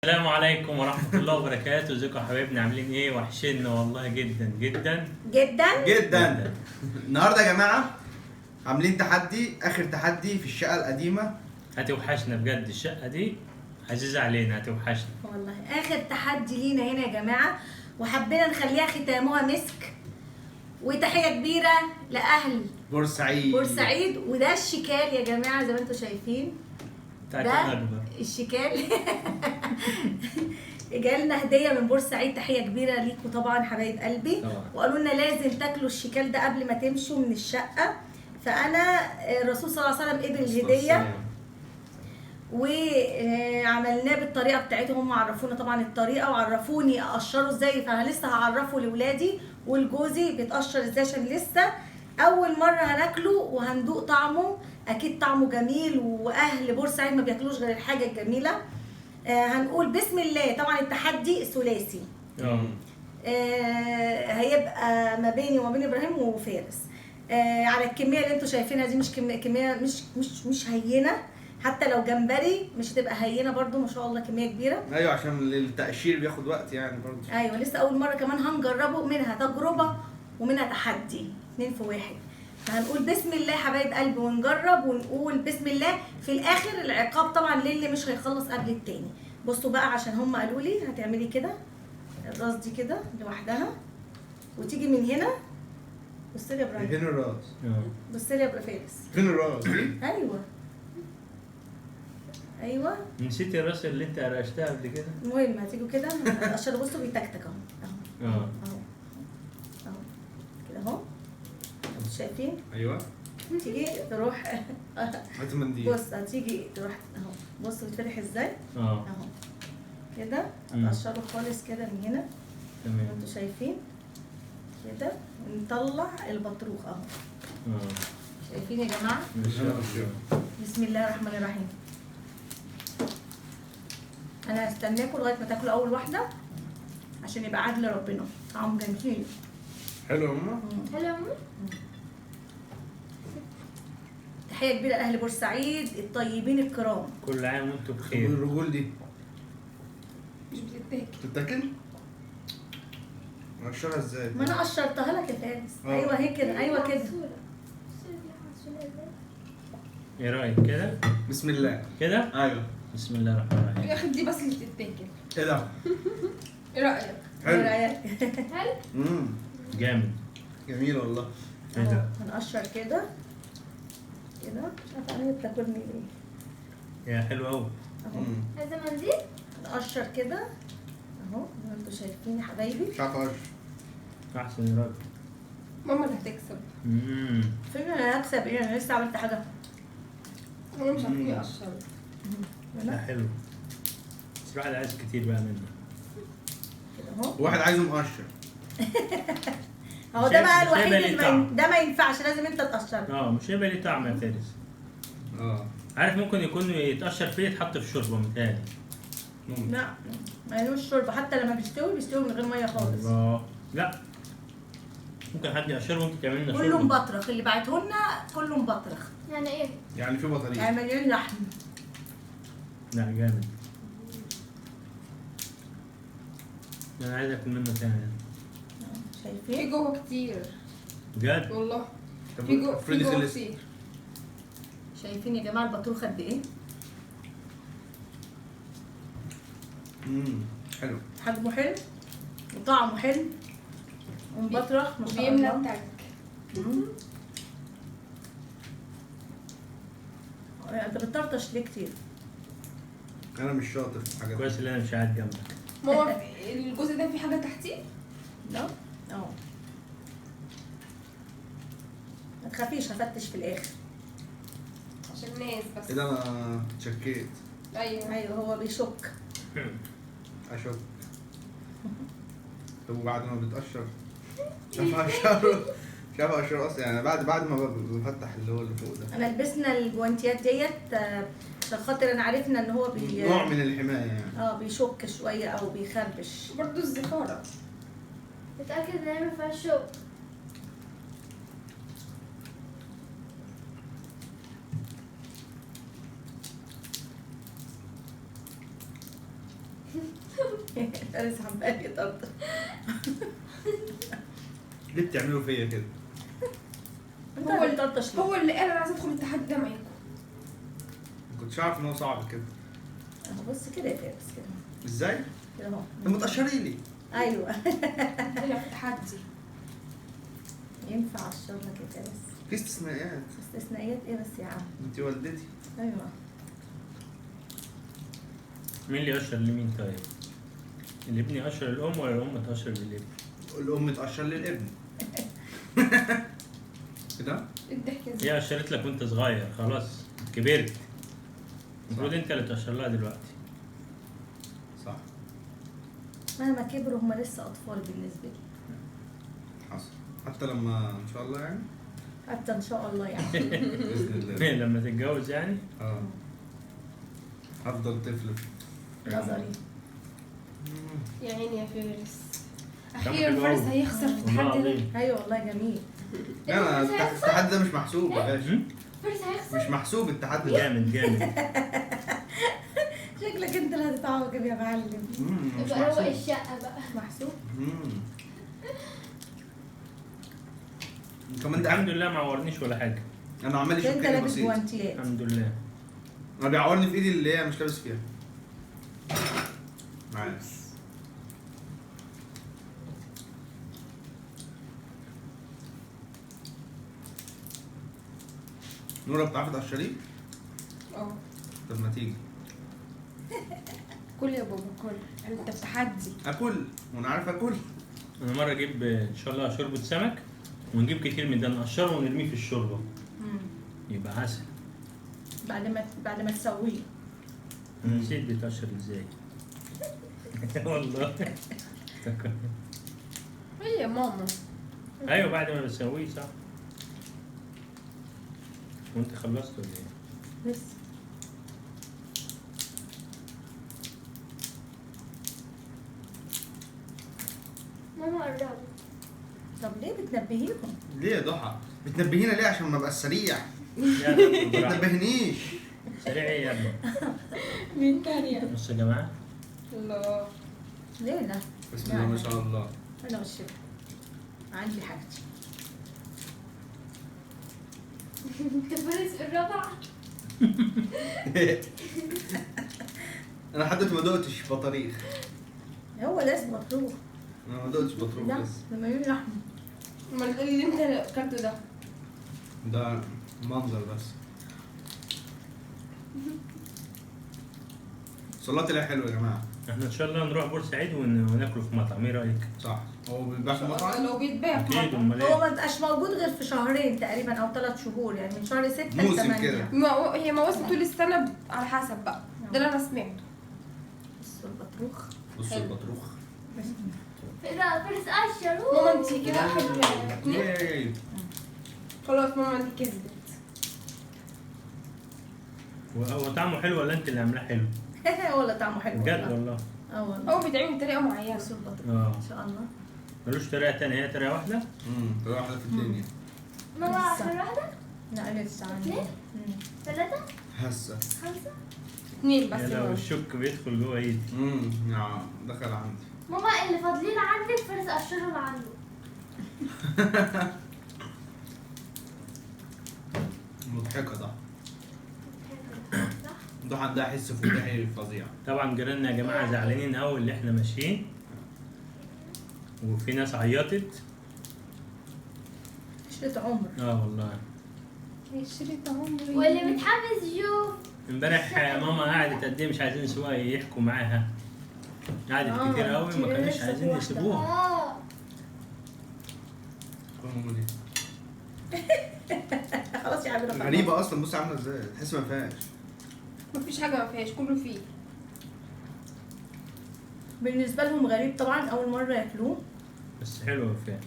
السلام عليكم ورحمة الله وبركاته، ازيكم يا حبايبنا؟ عاملين ايه؟ وحشنا والله جدا جدا جدا جدا. النهارده يا جماعه عاملين تحدي، اخر تحدي في الشقه القديمه. هتوحشنا بجد، الشقة دي عزيزة علينا، هتوحشنا والله. اخر تحدي لينا هنا يا جماعه، وحبينا نخليها ختامها مسك. وتحيه كبيره لاهل بورسعيد، وده الشكال يا جماعه زي ما انتم شايفين. بتاعت ده الأكبر. الشكال جالنا هديه من بورسعيد، تحيه كبيره ليكم طبعا حبايب قلبي. طبعا. وقالوا لنا لازم تاكلوا الشكال ده قبل ما تمشوا من الشقه. فانا الرسول صلى الله عليه وسلم قبل الهديه وعملناه بالطريقه بتاعتهم. هم عرفونا طبعا الطريقه وعرفوني اقشره ازاي، فانا لسه هعرفه لاولادي ولجوزي بيتقشر ازاي، عشان لسه اول مره هناكله وهندوق طعمه. اكيد طعمه جميل، واهل بورسعيد ما بياكلوش غير الحاجه الجميله. هنقول بسم الله. طبعا التحدي ثلاثي. هيبقى ما بيني وما بين ابراهيم وفارس. على الكميه اللي انتوا شايفينها دي، مش كميه مش هينه. حتى لو جمبري مش هتبقى هينه برضو، ما شاء الله كميه كبيره. ايوه، عشان التقشير بياخد وقت يعني برضه. ايوه لسه اول مره كمان هنجربه، منها تجربه ومنها تحدي، 2 في 1. فهنقول بسم الله حبايب قلبي ونجرب، ونقول بسم الله في الاخر. العقاب طبعا للي مش هيخلص قبل التاني. بصوا بقى، عشان هم قالوا لي هتعملي كده، الراس دي كده لوحدها، وتيجي من هنا. بص لي يا ابراهيم، فين الراس؟ بص لي يا ابو فارس. فين الراس؟ ايوه ايوه. نسيت الراس اللي انت قرشتها قبل كده؟ المهم هتيجوا كده عشان بصوا بيتكتك اهو اهو اهو كده اهو. انتوا شايفين؟ ايوه. تيجي تروح هات منديل. بص هتيجي تروح اهو. بص بتفتح ازاي اهو كده. هتقشره خالص كده من هنا. تمام. انتوا شايفين كده، ونطلع البطروخ اهو. شايفين يا جماعه؟ بسم الله الرحمن الرحيم. انا هستناكم لغايه ما تاكلوا اول واحده، عشان يبقى عدل ربنا. طعم جميل. حلو يا ماما. حلو يا ماما. تحيه كبيره لاهل بورسعيد الطيبين الكرام. كل عام وانتم طب بخير. الرجول دي مش بتتاكل. تتاكل؟ نقشرها ازاي؟ ما انا قشرتها لك يا فارس. ايوه هي كده، ايوه كده. ايه رأيك كده؟ بسم الله. كده؟ ايوه. بسم الله الرحمن الرحيم. يا اخي دي بس اللي بتتاكل. ايه ده؟ ايه رايك؟ ايه حلو. رايك؟ حلو. جامد. جميل والله. ايه ده؟ هنقشر كده كده. مش عارفه انا بتاكلني ليه. يا حلو قوي. اهو عايزه منديل؟ هنقشر كده اهو زي ما انتوا شايفين يا حبايبي. مش عارف اقشر. احسن يا راجل. ماما اللي هتكسب. فين انا هكسب ايه؟ انا لسه عملت حاجه. انا مش عارفين يقشروا. لا حلو. بس الواحد عايز كتير بقى منه. كده اهو. واحد عايزه مقشر. اهو ده بقى مش هيبقى الوحيد ليه اللي طعم. ده ما ينفعش، لازم انت تقشره. مش هيبقى ليه طعم يا فارس. عارف ممكن يكون يتقشر فيه يتحط في شوربه متهيألي. لا مالوش شوربه، حتى لما بيستوي من غير ميه خالص. الله. لا ممكن حد يقشره وانت تعمل لنا كله مبطرخ، اللي بعته لنا كله مبطرخ. يعني ايه؟ يعني في بطاريه. يعني مليون لحم. لا جامد. انا عايز اكل منه تاني. في شايفين؟ جوه كتير بجد؟ والله. طب في جوه افرضي خلص. كتير. شايفين يا جماعه البطروخ قد ايه؟ حلو. حجمه حلو وطعمه حلو ومبطرخ ما شاء بيملى الله. التاج. انت بتطرطش ليه كتير؟ انا مش شاطر في الحاجات دي. كويس ان انا مش قاعد جنبك. ماما الجزء ده في حاجه تحتيه؟ لا اهو. ما تخافيش هفتش في الاخر. عشان الناس بس. ايه ده؟ انا اتشكيت. ايوه. ايوه هو بيشك. اشوف. طب وبعد ما بتقشر مش عارف اقشره. مش عارف اقشره اصلا يعني بعد ما بفتح اللي هو اللي فوق ده. انا لبسنا الجوانتيات ديت عشان خاطر انا عرفنا ان هو نوع من الحمايه يعني. بيشك شويه او بيخربش. برضه الزفاره. اتأكد ان هي مفيهاش شوك. فارس عمال يطرطش. ليه بتعملوا فيا كده؟ انت هو اللي بتطرطش ليه؟ هو اللي قال انا عايزه ادخل التحدي ده معاكم. ما كنتش عارف ان هو صعب كده. اهو بص كده يا فارس كده. ازاي؟ كده اهو. انت متقشري لي. ايوه. انا في تحدي. ينفع اشرب لك يا فارس. في استثناءات. استثنائيات ايه بس يا عم؟ انت والدتي. ايوه. مين اللي يقشر لمين طيب؟ الابن يقشر الام ولا الام تقشر للابن؟ الام تقشر للابن. كده؟ الضحكه دي. هي قشرت لك وانت صغير خلاص كبرت. المفروض انت اللي تقشر لها دلوقتي. صح. مهما كبروا هم لسه اطفال بالنسبه لي. حصل. حتى لما ان شاء الله يعني. حتى ان شاء الله يعني. باذن الله. لما تتجوز يعني. اه. هفضل طفل. نظري. يا عيني يا فارس. كم اخيرا حلو فارس أوي. هيخسر في والله التحدي ده. العظيم. ايوه والله جميل. لا انا التحدي ده مش محسوب يا باشا. فارس هيخسر. مش محسوب التحدي ده. جامد جامد. شكلك انت اللي هتتعوج يا معلم. مش يبقى روق محسوب. الشقة بقى. محسوب. كمان ده الحمد لله ما عورنيش ولا حاجه. انا عمال انت يشوف كده لابس بسيط. جوانتيات. الحمد لله. انا بيعورني في ايدي اللي هي مش لابس فيها. معاك. نورة بتعرفي تقشري؟ اه. طب ما تيجي. كل يا بابا كل. انت في تحدي. اكل وانا عارف اكل. انا مره اجيب ان شاء الله شوربه سمك ونجيب كتير من ده نقشره ونرميه في الشوربه يبقى عسل. بعد ما تسويه. انا نسيت بيتقشر ازاي. والله. ايه يا ماما. ايوه بعد ما بسويه صح. وانت خلصت ولا ايه؟ لسه. ماما قربت. طب ليه بتنبهيهم؟ ليه يا ضحى؟ بتنبهينا ليه عشان ما ابقاش سريع؟ يا ابني ما براحتك. تنبهنيش. سريع ايه يا ابني؟ مين تانية؟ بص يا جماعه. الله. ليه لا؟ بسم الله ما شاء الله. انا والشفا. عندي حاجتي. انت فارس الرابع. انا لحد دلوقتي ما دقتش بطاريخ. هو لازم مطروح. انا ما دقتش بطروخ لا بس. لما يقول لحمه. امال اللي انت اكلته ده. ده منظر بس. صلاتي لها حلوه يا جماعه. احنا ان شاء الله نروح بورسعيد وناكله في مطعم، ايه رايك؟ صح. هو بيتباع في مطعم؟ لو بيتباع في اكيد مطعم. امال هو ايه؟ ما بقاش موجود غير في شهرين تقريبا او 3 شهور يعني من شهر 6 ل موسم 8. كده. هي مواسم طول السنه على حسب بقى. ده اللي انا سمعته. بصوا البطروخ. بص حلو. البطروخ. لا فارس قشر. ماما انت كده اخر اتنين. ياي. خلاص ماما انت كسبت. هو طعمه حلو ولا انت اللي عاملاه حلو؟ ولا طعمه حلو بجد والله. اه والله. هو بيتعمل بطريقه معينه. بصوا البطروخ اه ان شاء الله. ملوش طريقه تانية، هي طريقه واحده؟ طلع واحده في الدنيا. ماما عشان واحدة. لا لسه عندي. اثنين؟ 3 هسه. 5. 2 بس يا يا لو ماما. الشك بيدخل جوه ايدي. نعم دخل عندي. ماما اللي فاضلين عندك فارس قشرهم عنده. مضحكه ده. صح؟ ده عندها حس فكاهي فظيع. طبعا جيراننا يا جماعه زعلانين قوي اللي احنا ماشيين وفي ناس عيطت. عشرة عمر. اه والله. شريط عمري. واللي متحمس يشوف. امبارح ماما قعدت قد ايه مش عايزين يسيبوها يحكوا معاها. قعدت كتير قوي ما كانوش نفسك عايزين واحدة. يسيبوها. خلاص يا عبير. غريبه اصلا. بص عامله ازاي. تحس ما فيهاش. مفيش حاجه ما فيهاش كله فيه. بالنسبة لهم غريب طبعا أول مرة ياكلوه. بس حلوه فعلا.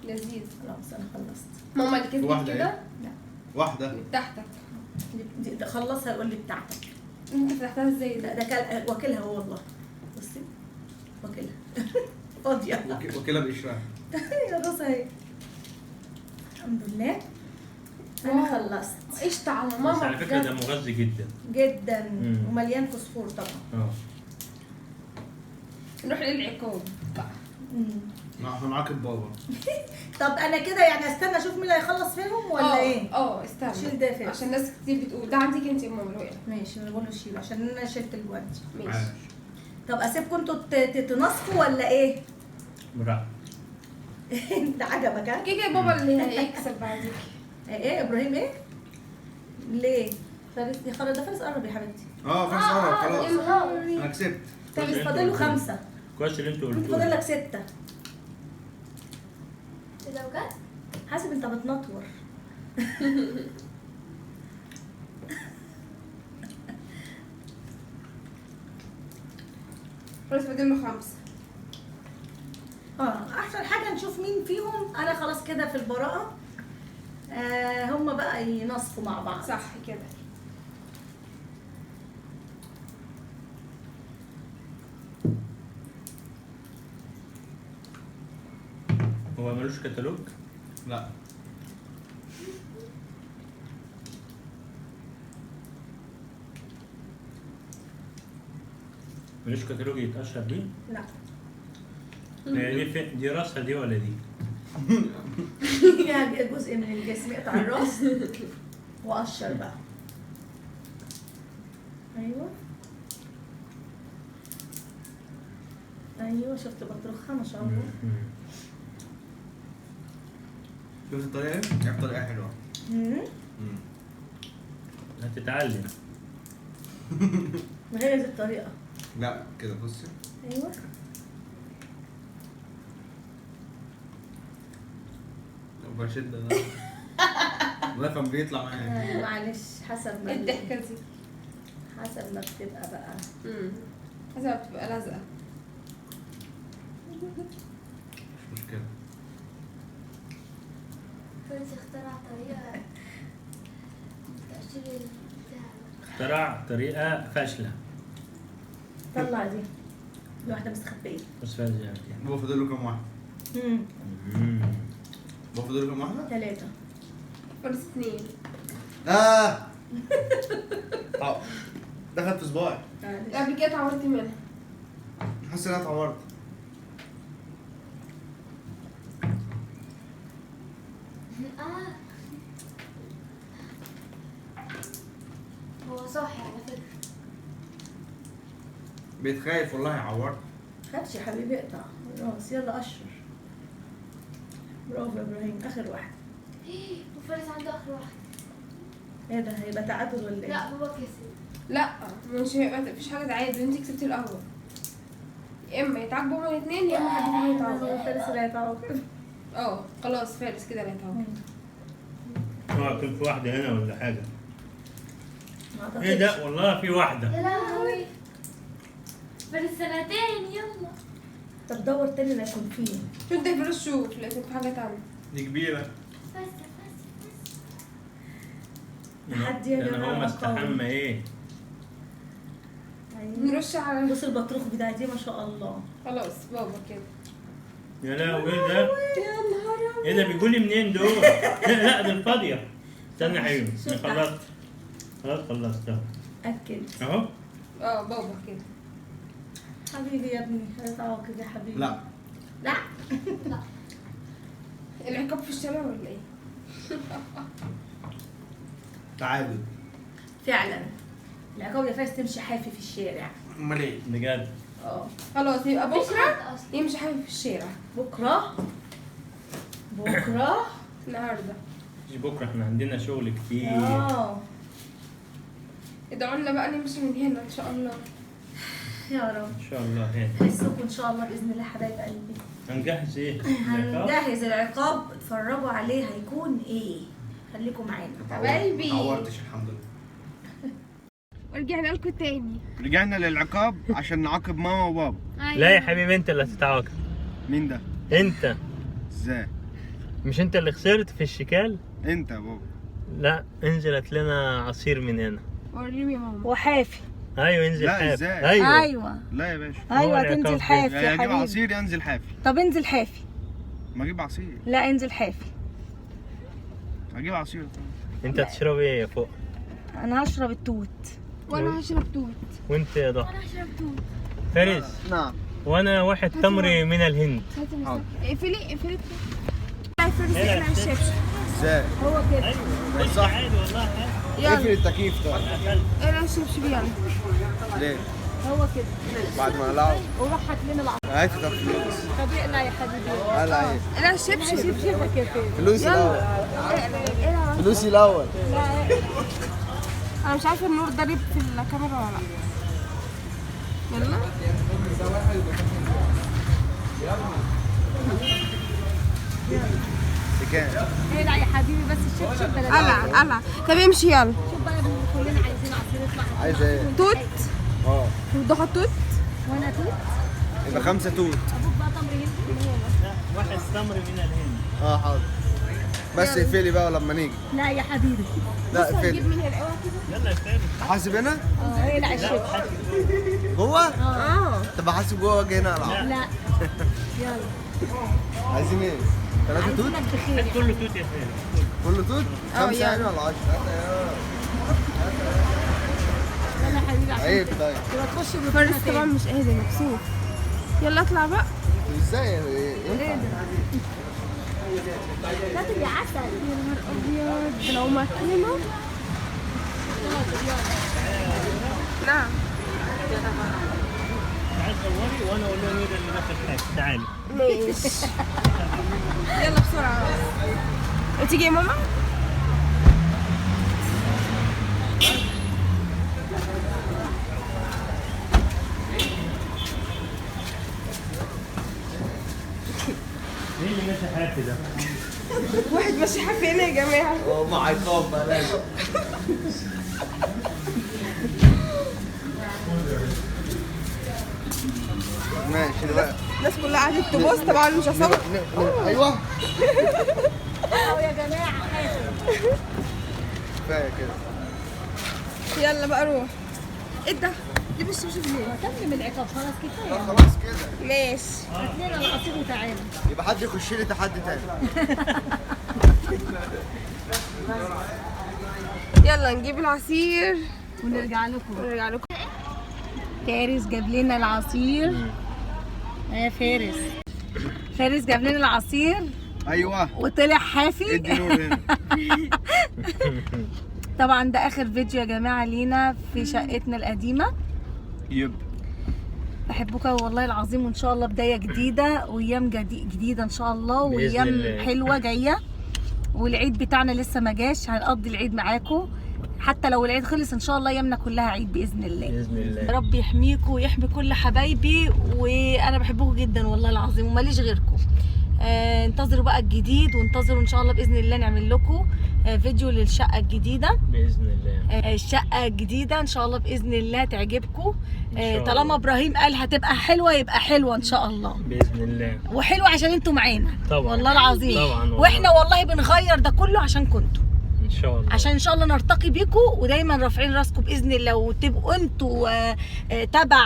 لذيذ. خلاص أنا خلصت. ماما اللي كسبت واحدة كده. لا واحده. تحتك. ده خلصها يقول لي بتاعتك. انت فتحتها ازاي ده ده؟ كان واكلها هو والله. بصي واكلها. فاضية. وكيلها بقشرها. يا راسها اهي. الحمد لله. أنا واو. خلصت. قشطة على بس ماما على فكره ده بجد. مغذي جدا. جدا مم. ومليان فوسفور طبعا. اه نروح للعقاب بقى. احنا نعاقب بابا. طب انا كده يعني استنى اشوف مين اللي هيخلص فيهم ولا ايه؟ استنى. شيل ده فين؟ عشان ناس كتير بتقول ده عندك انت يا ماما الوقت. ماشي انا بقول له شيل عشان انا شلت الجواردي. ماشي. عاش. طب اسيبكم انتوا تنصفوا ولا ايه؟ براحتك. ده عجبك ها؟ كده بابا اللي هيكسب بعدك. ايه ابراهيم ايه؟ ليه؟ فارس دي خلاص ده فارس قرب يا حبيبتي. فارس قرب خلاص. خلاص. انا كسبت. طب فاضل له 5. كويس اللي انتوا انت قلتوه. فاضل لك 6. إذا بجد؟ حاسب انت بتنطور. خلاص فاضل له 5. احسن حاجه نشوف مين فيهم. انا خلاص كده في البراءه. هم بقى ينصفوا مع بعض. صح كده. هو ملوش كتالوج؟ لا. ملوش كتالوج يتأشر بيه؟ لا. دي راسها دي ولا دي؟ يعني جزء من الجسم يقطع الراس وقشر بقى. ايوه ايوه شفت بطرخها ما شاء الله. شفت الطريقه ايه؟ هي طريقه حلوه. هتتعلم. غير هذه الطريقه. لا كده بصي. ايوه لو بشد انا والله كان بيطلع معايا. معلش حسب ما الضحكه دي حسب ما بتبقى بقى. حسب بتبقى لازقه. مش مشكله. فارس اخترع طريقة تأشير البتاع. اخترع طريقة فاشلة. طلع دي واحده مستخبيه. بس فاز يعني. بابا فاضل له كام واحده؟ بابا فاضل له كام واحده؟ 3. فارس 2. دخلت في صباعي. قبل كده اتعورت منها. حاسس ان انا اتعورت. هو صاحي على فكرة. بقيت خايف والله عورت. خدش يا حبيبي اقطع خلاص يلا قشر. برافو يا ابراهيم اخر واحد. وفارس عنده آخر واحد. ايه ده هيبقى تعادل ولا ايه؟ لا بابا كسب. لا مش هيبقى مفيش حاجه تعادل. انت كسبتي الاول. يا اما يتعاقبوا هما الاثنين يا اما حد فيهم يتعاقب. هو فارس اللي هيتعاقب. خلاص فارس كده اللي هيتعاقب. هو كان في واحدة هنا ولا حاجة؟ ما اعتقدش. ايه ده والله في واحدة. يا لهوي. فارس سنتين يلا. طب دور تاني لا يكون فيه. شو انت فارس شوف لقيتك في حاجه تانية. دي كبيره. بس. حد يا انا جماعه هو قوي. استحمى ايه؟ أيوة. نرش على بص البطروخ بتاعتي ما شاء الله. خلاص بابا كده. يا لهوي ايه ده؟ يا نهار ايه ده بيقول لي منين دول؟ لا دي الفاضية. استنى يا حبيبي شوف انا خلصت. خلصت اهو. اكد. اهو. بابا كده. حبيبي يا ابني هيتعاقب يا حبيبي. لا. لا. العقاب في الشارع ولا ايه؟ تعادل. فعلا العقاب يا فارس تمشي حافي في الشارع. امال ايه؟ بجد. خلاص يبقى مفيش بكره حد أصلا. يمشي حبيبي في الشارع. بكره النهارده. مش بكرة احنا عندنا شغل كتير. ادعوا لنا بقى نمشي من هنا ان شاء الله. يا رب ان شاء الله هنا. هيسوقوا ان شاء الله باذن الله حبايب قلبي. هنجهز ايه؟ هنجهز العقاب اتفرجوا عليه هيكون ايه. خليكم معانا. حبايبي. ما عورتش الحمد لله. ورجعنا لكم تاني. رجعنا للعقاب عشان نعاقب ماما وبابا. لا يا حبيبي انت اللي هتتعاقب. مين ده؟ انت. ازاي؟ مش انت اللي خسرت في الشكال؟ انت يا بابا. لا انزلت لنا عصير من هنا. وريني يا ماما. وحافي. ايوه انزل لا، حافي. ازاي؟ ايوه لا يا باشا. ايوه العقاب تنزل كده. حافي يا يا اجيب حبيبي. عصير يا انزل حافي. طب انزل حافي. ما اجيب عصير. لا انزل حافي. اجيب عصير. انت تشرب ايه يا فوق؟ انا هشرب التوت. وانا هشرب توت. وانت يا ضحى؟ أنا هشرب توت. فارس نعم. وانا واحد تمر من الهند. اقفلي اقفلي. فارس اقلع الشبشب. ازاي؟ هو كده. ايوه صح. عادي والله عادي. اقفل يلا التكييف طيب. اقلع الشبشب يلا. ليه؟ هو كده. بعد ما نلعب وروح هات لنا العصير. هات طب فلوس. طب اقلع يا حبيبي. هلا ايه؟ اقلع الشبشب. شبشبك يا فين. فلوسي الاول. اقلع. فلوسي الاول. انا مش عارفه النور ضارب في الكاميرا ولا لا. يلا بكام؟ اقلع يا حبيبي بس الشبشب بلا. قلع قلع. طب امشي يلا. شوف بقى كلنا عايزين عصير يطلع. عايز ايه؟ توت. اه وضحى توت. وانا توت. يبقى 5 توت. ابوك بقى تمر هندي. واحد تمر من الهند. اه حاضر. بس اقفلي بقى لما نيجي. لا يا حبيبي. لا اقفلي. جيب من هنا الاول كده. يلا يا فارس. حاسب هنا؟ اه اقلع الشبشب. جوه؟ اه طب احاسب جوه واجي هنا العب. لا يلا. عايزين ايه؟ 3 توت؟ عايزينك بخير. كله توت يا فارس. كله توت؟ 5 يلا. يعني ولا 10؟ يلا يا حبيبي عشان عيب طيب. تبقى تخش فارس بطولة طبعا مش قادر مكسوف. يلا اطلع بقى. ازاي ينفع؟ كاتب يا عسل. يا نهار ابيض لو مكانه. نعم. تعال صوري وانا اقول لهم ايه ده اللي داخل حاجه. تعالي. ماشي. يلا بسرعه. تيجي يا ماما. مين اللي ماشي حافي ده؟ واحد ماشي حافينا يا جماعه. مع عقاب بقى لازم. ماشي بقى. الناس كلها قعدت تبص طبعا مش هصور. ايوه اهو يا جماعه حاسب. كفايه كده. يلا بقى روح. ايه ده؟ ليه الشبشب ليه؟ تم العقاب خلاص كفايه. خلاص كده. ماشي. هات لنا العصير وتعالى. يبقى حد يخش لي تحدي تاني. يلا نجيب العصير ونرجع لكم. ونرجع لكم. فارس جاب لنا العصير. يا فارس. فارس جاب لنا العصير ايوه وطلع حافي. ادي نور هنا. طبعا ده اخر فيديو يا جماعه لينا في شقتنا القديمه. يب بحبكم والله العظيم، وان شاء الله بدايه جديده وايام جديده ان شاء الله، بإذن وايام الله. حلوه جايه. والعيد بتاعنا لسه ما جاش، هنقضي العيد معاكم. حتى لو العيد خلص ان شاء الله ايامنا كلها عيد باذن الله. باذن الله. يا رب يحميكم ويحمي كل حبايبي، وانا بحبكم جدا والله العظيم وماليش غيركم. انتظروا بقى الجديد، وانتظروا ان شاء الله باذن الله نعمل لكم فيديو للشقه الجديده. باذن الله. الشقه الجديده ان شاء الله باذن الله تعجبكم. شاء الله. طالما ابراهيم قال هتبقى حلوه يبقى حلوه ان شاء الله، باذن الله. وحلوه عشان انتوا معانا. طبعا. والله العظيم. طبعا والله. واحنا والله بنغير ده كله عشان كنتوا، ان شاء الله. عشان ان شاء الله نرتقي بيكم ودايما رافعين راسكم باذن الله، وتبقوا انتوا تبع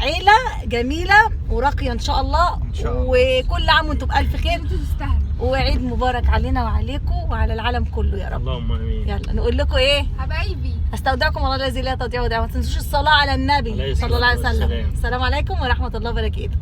عيله جميله وراقيه ان شاء الله. إن شاء الله. وكل عام وانتم بالف خير، انتوا تستاهلوا. وعيد مبارك علينا وعليكم وعلى العالم كله يا رب. اللهم امين. يلا نقول لكم ايه؟ حبايبي. استودعكم الله الذي لا تضيع ودائعه. ما تنسوش الصلاه على عليه النبي الصلاة صلى الله عليه وسلم. والسلام. السلام عليكم ورحمه الله وبركاته.